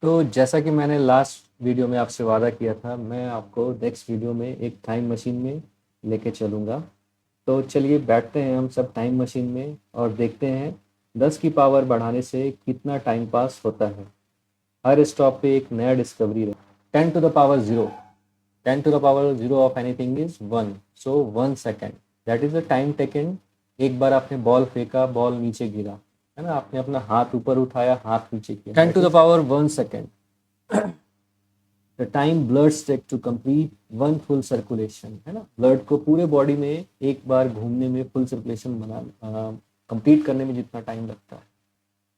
तो जैसा कि मैंने लास्ट वीडियो में आपसे वादा किया था, मैं आपको नेक्स्ट वीडियो में एक टाइम मशीन में लेके चलूँगा। तो चलिए बैठते हैं हम सब टाइम मशीन में और देखते हैं 10 की पावर बढ़ाने से कितना टाइम पास होता है। हर स्टॉप पे एक नया डिस्कवरी रहे। 10 to the power 0, 10 to the power 0 of anything is 1, so 1 second, that is the time taken. एक बार आपने बॉल फेंका, बॉल नीचे गिरा, है ना, आपने अपना हाथ ऊपर उठाया, हाथ नीचे किया, 10 to the power 1 second. The time bloods take to complete 1 full circulation, है ना, ब्लड को पूरे बॉडी में एक बार घूमने में, फुल सर्कुलेशन बना कंप्लीट करने में जितना टाइम लगता है,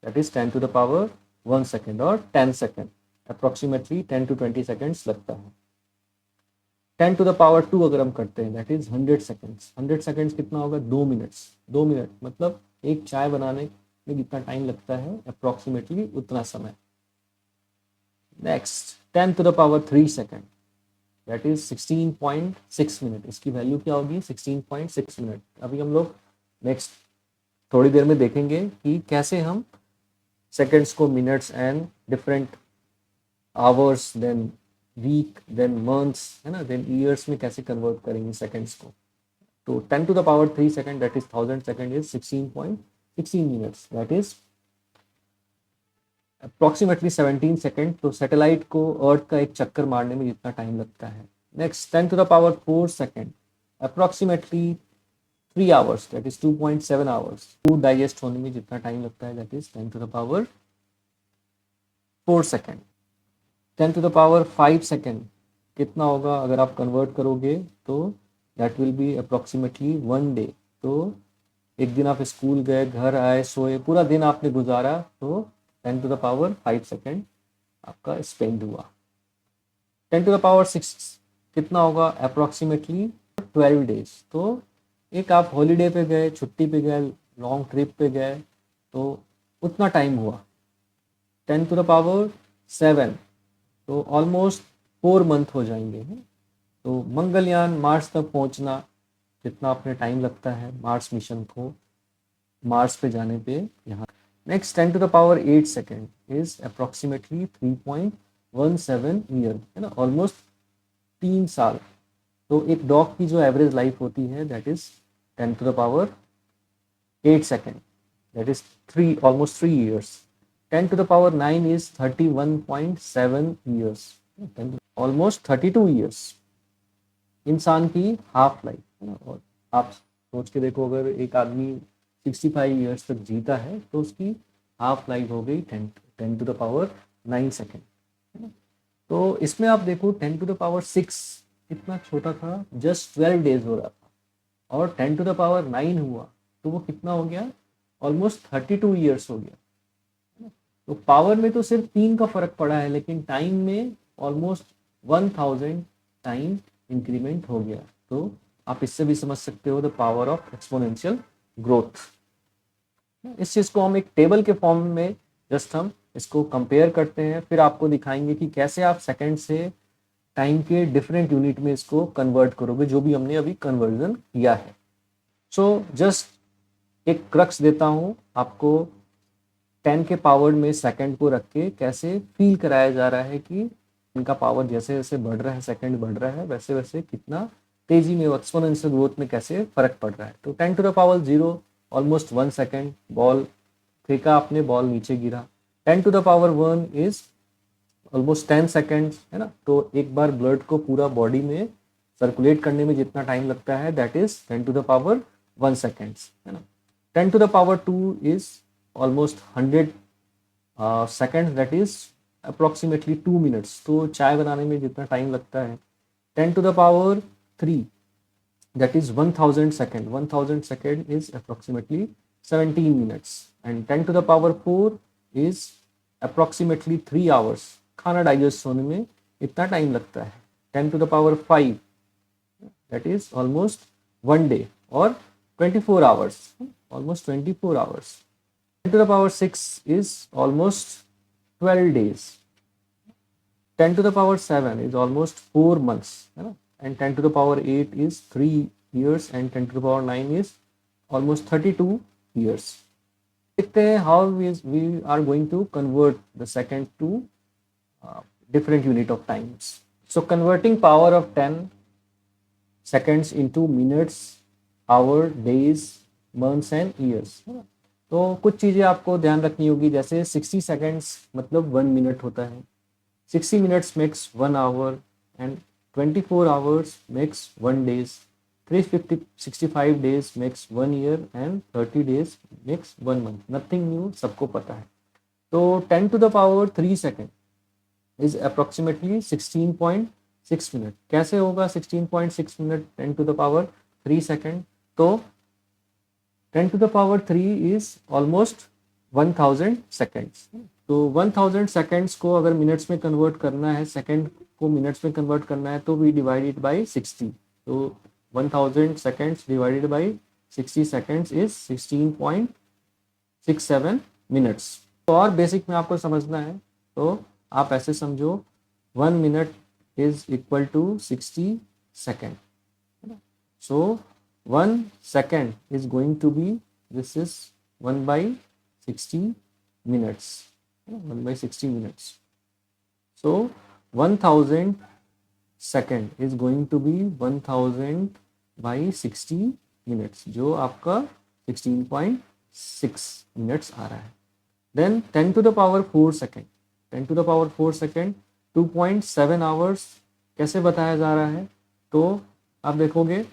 that is 10 to the power 1 second और 10 सेकेंड, अप्रोक्सीमेटली 10 टू 20 सेकेंड्स लगता है। 10 टू द पावर 2 अगर हम करते हैं, दैट इज 100 सेकेंड्स। 100 सेकेंड्स कितना होगा? 2 मिनट्स। 2 मिनट मतलब एक चाय बनाने में जितना टाइम लगता है, अप्रोक्सीमेटली उतना समय। Next 10 to the power 3 second, that is 16.6 minute. इसकी वैल्यू क्या होगी? 16.6 मिनट। अभी हम लोग नेक्स्ट थोड़ी देर में देखेंगे कि कैसे हम सेकेंड्स को minutes and different hours, then week, then months, है ना, देन ईयर्स में कैसे कन्वर्ट करेंगे सेकेंड्स को। तो 10 to the power 3 second, that is 1000 second, is 16.16 minutes, that is approximately 17 second. तो सैटेलाइट को अर्थ का एक चक्कर मारने में जितना टाइम लगता है। Next 10 to the power 4 second, approximately 3 hours, that is 2.7 hours. Food digest होने में जितना टाइम लगता है, that is 10 to the power 4 second. 10 to the power 5 second कितना होगा अगर आप कन्वर्ट करोगे? तो that will be approximately 1 day. तो एक दिन आप स्कूल गए, घर आए, सोए, पूरा दिन आपने गुजारा, तो 10 टू द पावर 5 सेकेंड आपका स्पेंड हुआ। 10 टू द पावर 6 कितना होगा? Approximately 12 days. तो एक आप हॉलीडे पे गए, छुट्टी पे गए, लॉन्ग ट्रिप पे गए, तो उतना टाइम हुआ। 10 टू द पावर 7, तो ऑलमोस्ट 4 मंथ हो जाएंगे। तो मंगलयान मार्स तक पहुंचना, जितना अपने टाइम लगता है मार्स मिशन को मार्स पे जाने पे यहाँ। Next 10 to the power 8 second is approximately 3.17 year, है ना, ऑलमोस्ट 3 साल। तो एक डॉग की जो एवरेज लाइफ होती है, that is 10 to the power 8 second, that is 3, almost 3 years. 10 to the power 9 is 31.7 years, almost 32 years, इंसान की हाफ लाइफ, है ना। और आप सोच के देखो, अगर एक आदमी 65 ईयर्स तक जीता है तो उसकी हाफ लाइफ हो गई 10 टू द पावर 9 सेकेंड, है ना। तो इसमें आप देखो 10 टू द पावर 6 कितना छोटा था, जस्ट 12 डेज हो रहा था, और 10 टू द पावर 9 हुआ तो वो कितना हो गया? ऑलमोस्ट 32 ईयर्स हो गया। तो पावर में तो सिर्फ 3 का फर्क पड़ा है, लेकिन टाइम में ऑलमोस्ट 1000 टाइम इंक्रीमेंट हो गया। तो आप इससे भी समझ सकते हो the power of exponential growth. इस चीज को हम एक टेबल के फॉर्म में जस्ट हम इसको कंपेयर करते हैं, फिर आपको दिखाएंगे कि कैसे आप सेकंड से टाइम के डिफरेंट यूनिट में इसको कन्वर्ट करोगे, जो भी हमने अभी कन्वर्जन किया है। सो जस्ट एक क्रक्स देता हूं आपको, 10 के पावर में सेकंड को रख के कैसे फील कराया जा रहा है कि इनका पावर जैसे जैसे बढ़ रहा है, सेकंड बढ़ रहा है, वैसे वैसे कितना तेजी में एक्सपोनेंशियल ग्रोथ में कैसे फर्क पड़ रहा है। तो 10 to the power 0 almost 1 second, ball फेंका आपने, बॉल नीचे गिरा। 10 to the power 1 is almost 10 seconds, है ना। तो एक बार ब्लड को पूरा बॉडी में सर्कुलेट करने में जितना टाइम लगता है, that is 10 to the power 1 seconds, है ना। 10 to the power 2 is almost 100 second, that is approximately 2 minutes. तो चाय बनाने में जितना टाइम लगता है। 10 to the power 3, that is 1000 second. 1000 second is approximately 17 minutes. And 10 to the power 4 is approximately 3 hours. खाना डाइजेस्ट होने में इतना टाइम लगता है। 10 to the power 5, that is almost 1 day और 24 hours, almost 24 hours. 10 to the power 6 is almost 12 days. 10 to the power 7 is almost 4 months, and 10 to the power 8 is 3 years, and 10 to the power 9 is almost 32 years. देखते हैं how we are going to convert the second to different unit of times. So converting power of 10 seconds into minutes, hour, days, months and years. तो कुछ चीज़ें आपको ध्यान रखनी होगी, जैसे 60 सेकेंड्स मतलब 1 मिनट होता है, 60 minutes makes 1 hour and 24 hours makes 1 days, 365 days makes 1 year and 30 days makes 1 month. Nothing new, सबको पता है. तो 10 to the power 3 second is approximately 16.6 minute. कैसे होगा 16.6 minute 10 to the power 3 second? तो 10 to the power 3 is almost 1000 seconds. तो 1000 seconds को अगर मिनट्स में कन्वर्ट करना है, सेकेंड को मिनट्स में कन्वर्ट करना है, तो वी डिवाइड इट बाई 60. तो 1000 seconds divided by 60 seconds is 16.67 minutes. तो और बेसिक में आपको समझना है तो आप ऐसे समझो 1 minute is equal to 60 second. So 1 second is going to be, this is 1 by 60 minutes. 1 by 60 minutes. So 1000 second is going to be 1000 by 60 minutes, जो आपका 16.6 minutes आ रहा है. Then 10 to the power 4 second, 10 to the power 4 second 2.7 hours कैसे बताया जा रहा है? तो आप देखोगे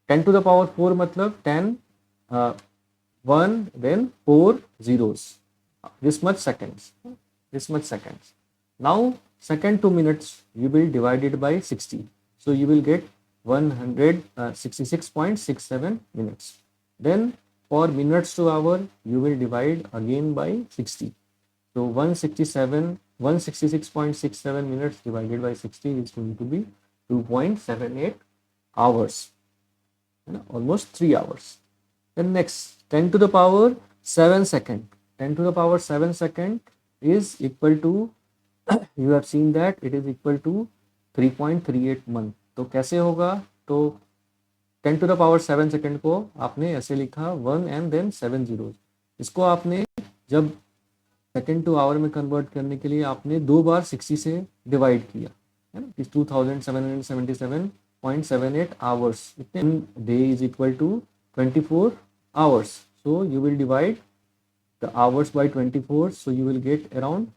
10 to the power 4 मतलब 10 1 then 4 zeros, this much seconds, this much seconds. Now second to minutes you will divide it by 60, so you will get 166.67 minutes. Then for minutes to hour you will divide again by 60, so 166.67 minutes divided by 60 is going to be 2.78 hours, almost 3 hours. Then next 10 to the power 7 second, 10 to the power 7 second is equal to you have seen that it is equal to 3.38 month. तो कैसे होगा? तो 10 to the power 7 second को आपने ऐसे लिखा 1 and then 7 zeros. इसको आपने जब सेकेंड टू आवर में कन्वर्ट करने के लिए आपने 2 बार 60 से डिवाइड किया है ना, 2777.78 आवर्स. इतने day is equal to 24 hours, so you will divide the hours by 24, so you will get around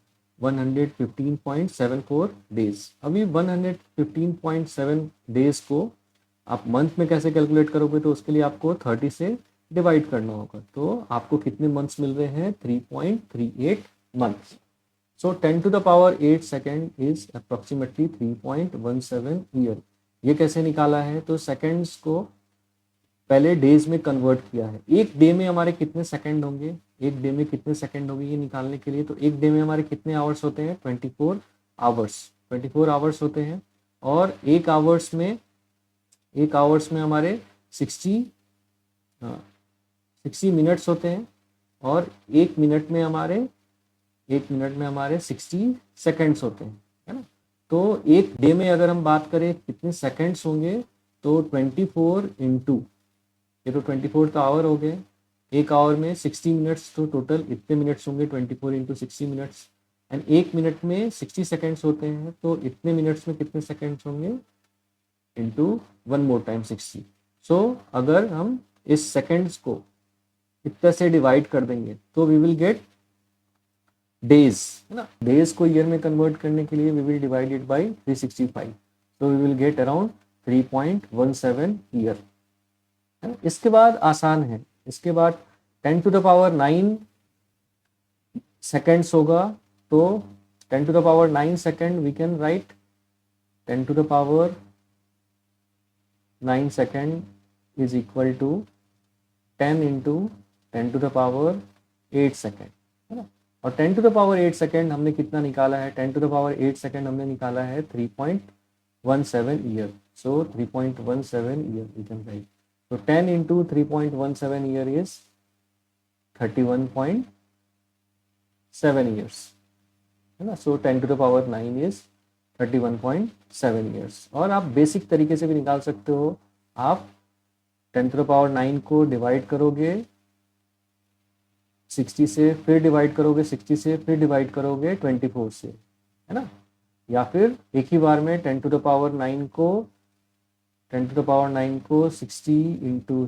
115.74 days. अभी 115.7 days को आप मंथ में कैसे कैलकुलेट करोगे? तो उसके लिए आपको 30 से डिवाइड करना होगा. तो आपको कितने मंथ्स मिल रहे हैं? 3.38 months. So 10 to the power 8 second is approximately 3.17 year. ये कैसे निकाला है? तो सेकेंड्स को पहले डेज में कन्वर्ट किया है. एक डे में हमारे कितने सेकंड होंगे, एक डे में कितने सेकंड होंगे ये निकालने के लिए. तो एक डे में हमारे कितने आवर्स होते हैं? 24 आवर्स, 24 आवर्स होते हैं. और एक आवर्स में हमारे 60 मिनट्स होते हैं. और एक मिनट में हमारे 60 सेकेंड्स होते हैं, है ना. तो एक डे में अगर हम बात करें कितने सेकेंड्स होंगे, तो 24 इंटू, ये तो 24 तो आवर हो गए. एक आवर में 60 मिनट्स, तो टोटल इतने मिनट्स होंगे 24 इंटू 60 मिनट्स. एंड एक मिनट में 60 सेकेंड्स होते हैं, तो इतने मिनट्स में कितने सेकेंड्स होंगे? Into 1 more time 60. सो अगर हम इस सेकेंड्स को इतना से डिवाइड कर देंगे तो वी विल गेट डेज, है ना. डेज को ईयर में कन्वर्ट करने के लिए we will divide it by 365, तो we will get around 3.17 year. इसके बाद आसान है. इसके बाद 10 to the power 9 सेकेंड्स होगा. तो 10 to the power 9 second we can write 10 to the power 9 second is equal to 10 into 10 to the power 8 second, है ना. और 10 to the power 8 सेकेंड हमने कितना निकाला है? 10 to the power 8 सेकेंड हमने निकाला है 3.17 year. So 3.17 year we can write. So 10 into 3.17 year is 31.7 years, है ना. So 10 to the power 9 is 31.7 years. और आप बेसिक तरीके से भी निकाल सकते हो. आप 10 to the power 9 को डिवाइड करोगे 60 से, फिर डिवाइड करोगे 60 से, फिर डिवाइड करोगे 24 से. है ना, या फिर एक ही बार में 10⁹ को 60 इंटू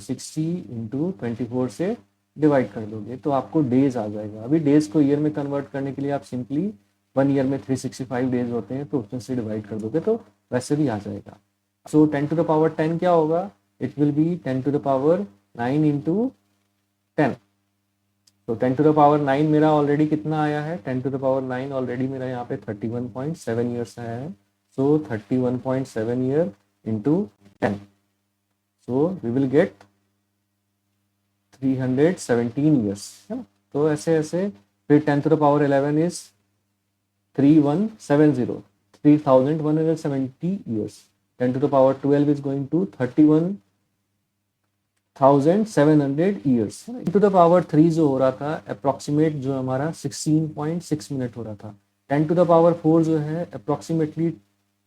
24 से डिवाइड कर दोगे तो आपको डेज आ जाएगा। अभी डेज को ईयर में कन्वर्ट करने के लिए आप सिंपली 1 ईयर में 365 डेज होते हैं तो उसमें से डिवाइड कर दोगे तो वैसे भी आ जाएगा। सो 10⁻10 क्या होगा, इट विल बी 10⁹ इंटू 10। तो 10⁹ मेरा ऑलरेडी कितना आया है, 10⁹ ऑलरेडी मेरा यहाँ पे 31.7 ईयर्स आया है। So 31.7 year into 10, so we will get 317 years, है ना। तो ऐसे ऐसे फिर 10⁻11 is 3170, 3170 years. 10⁻12 is going to 31,700 years. To the power 3 जो हो रहा था अप्रोक्सीमेट जो हमारा 16.6 मिनट हो रहा था। 10⁻4 जो है अप्रोक्सीमेटली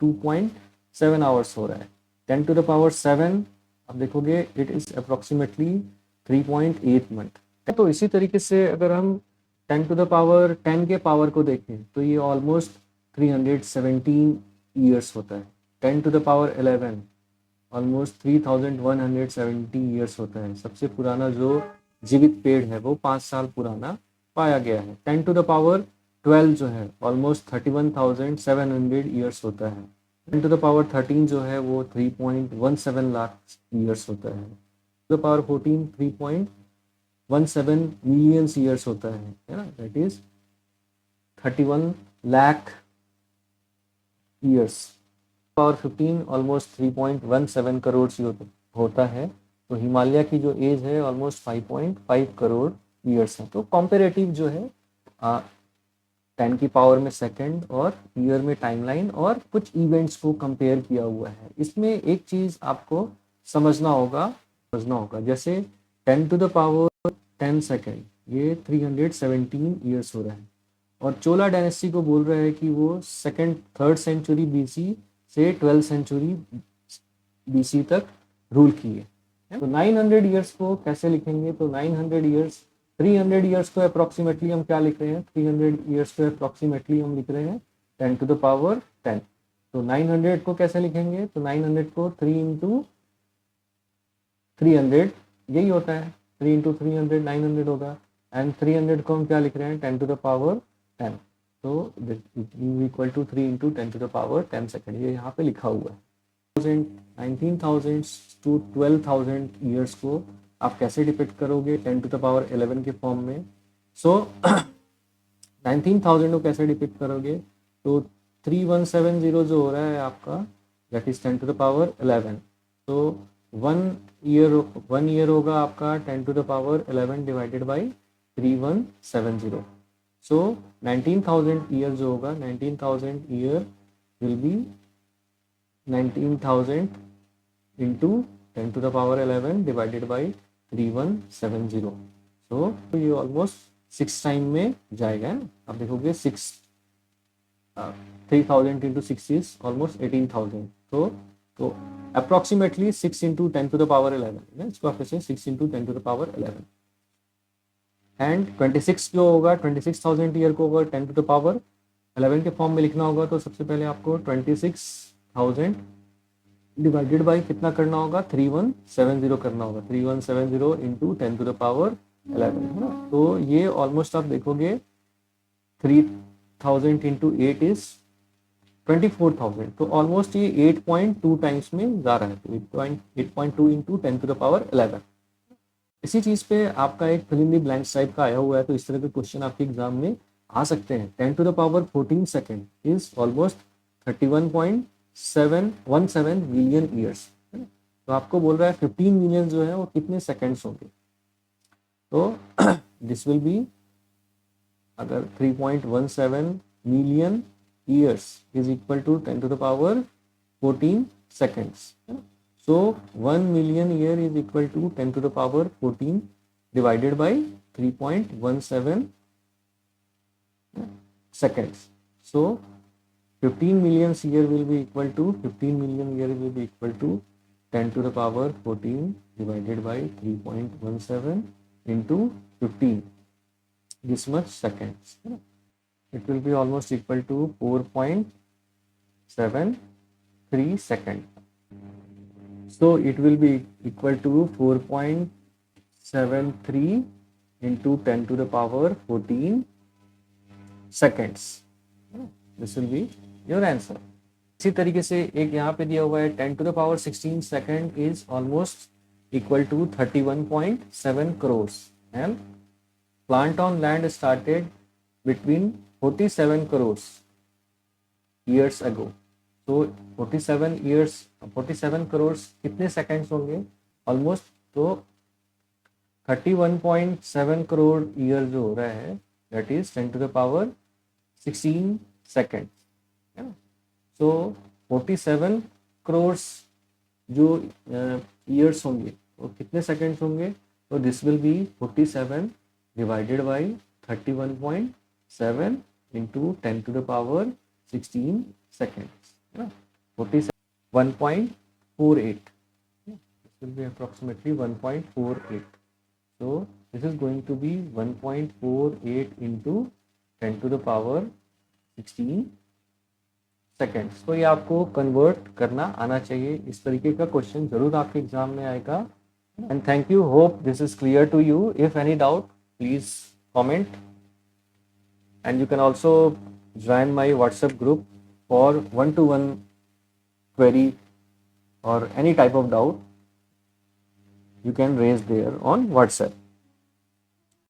2.7 आवर्स हो रहा है। 10⁻7 अब देखोगे इट इज अप्रोक्सीमेटली 3.8 मिनट। तो इसी तरीके से अगर हम 10⁻10 के पावर को देखें तो ये ऑलमोस्ट 317 ईयर्स होता है। 10⁻11 ऑलमोस्ट 3170 ईयर्स होता है। सबसे पुराना जो जीवित पेड़ है वो 5 साल पुराना पाया गया है। 10⁻12 जो है ऑलमोस्ट 31,700 ईयर्स होता है। 10⁻13 जो है वो 3.17 लाख ईयर्स होता है। 10⁻14 3.17 मिलियन ईयर्स होता है ना, that is 31 lakh years. Power 15 almost 3.17 crore होता है। तो हिमालय की जो एज है ऑलमोस्ट 5.5 करोड़ ईयर्स है। तो कॉम्पेरेटिव जो है 10 की पावर में सेकंड और ईयर में टाइमलाइन और कुछ इवेंट्स को कंपेयर किया हुआ है। इसमें एक चीज आपको समझना होगा जैसे 10⁻10 सेकेंड ये 317 ईयर्स हो रहा है और चोला डायनेस्टी को बोल रहा है कि वो थर्ड सेंचुरी बीसी से 12th सेंचुरी बीसी तक रूल किए। तो 900 ईयर्स को कैसे लिखेंगे, तो 900 ईयर्स 300 ईयर्स को अप्रोक्सीमेटली हम क्या लिख रहे हैं, 300 ईयर्स को अप्रोक्सीमेटली हम लिख रहे हैं 10⁻10। तो 900 को कैसे लिखेंगे, तो 900 को 3 इंटू 300 यही होता है, 3 इंटू 300 900 होगा। एंड 300 को हम क्या लिख रहे हैं 10⁻10। तो इक्वल टू 3 इंटू 10⁻10 सेकेंड, ये यहाँ पे लिखा हुआ है। 19,000 टू 12,000 ईयर्स को आप कैसे डिपिक्ट करोगे 10⁻11 के फॉर्म में। सो 19,000 को कैसे डिपिक्ट करोगे, तो 3170 जो हो रहा है आपका दैट इज 10⁻11। तो 1 ईयर होगा आपका 10⁻11 डिवाइडेड बाई 3170। सो 19,000 ईयर जो होगा 19,000 year will be 19,000 into 10⁻11 divided by 3170। सो ये ऑलमोस्ट 6 टाइम में जाएगा। आप देखोगे 3,000 इंटू 6 इज ऑलमोस्ट 18,000। तो अप्रोक्सीमेटली 6 इंटू 10⁻11, इसको आप कैसे 6 इंटू 10⁻11। एंड 26 जो होगा 26,000 ईयर को अगर 10⁻11 के फॉर्म में लिखना होगा तो सबसे पहले आपको 26,000 डिवाइडेड बाई कितना करना होगा 3170 करना होगा। 3170 इंटू 10⁻11 है ना। तो ये ऑलमोस्ट आप देखोगे 3,000 इंटू 8 इज 24,000। तो ऑलमोस्ट ये 8.2 टाइम्स में जा रहा है। तो 8.2 इंटू 10⁻11। इसी चीज पे आपका एक fill in the blanks type का आया हुआ है, तो इस तरह के क्वेश्चन आपके एग्जाम में आ सकते हैं। 10⁻14 second is almost 31.717 million years. तो आपको बोल रहा है 15 मिलियन जो है वो कितने सेकेंड्स होंगे। तो दिस विल बी अगर 3.17 मिलियन years is equal to 10⁻14 seconds. So 1 million year is equal to 10⁻14 divided by 3.17 seconds. So 15 million year will be equal to 10⁻14 divided by 3.17 into 15, this much seconds. it will be almost equal to 4.73 second. So it will be equal to 4.73 into 10 to the power 14 seconds. This will be your answer. इसी तरीके से एक यहाँ पे दिया हुआ है 10 to the power 16 second is almost equal to 31.7 crores and plant on land started between 47 crores years ago. तो 47 crores कितने seconds होंगे ऑलमोस्ट, तो 31.7 करोड़ ईयर जो हो रहा है that is 10 to the power 16 seconds, है ना. सो 47 करोर्स जो ईयर्स होंगे वो कितने सेकंड्स होंगे, तो this will be 47 divided by 31.7 into 10 to the power 16 seconds, है ना. 47 1.48, this will be approximately 1.48. So this is going to be 1.48 into 10 to the power 16 seconds. तो ये आपको कन्वर्ट करना आना चाहिए. इस तरीके का क्वेश्चन जरूर आपके एग्जाम में आएगा. And thank you. Hope this is clear to you. If any doubt please comment and you can also join my WhatsApp group for one-to-one query or any type of doubt you can raise there on WhatsApp.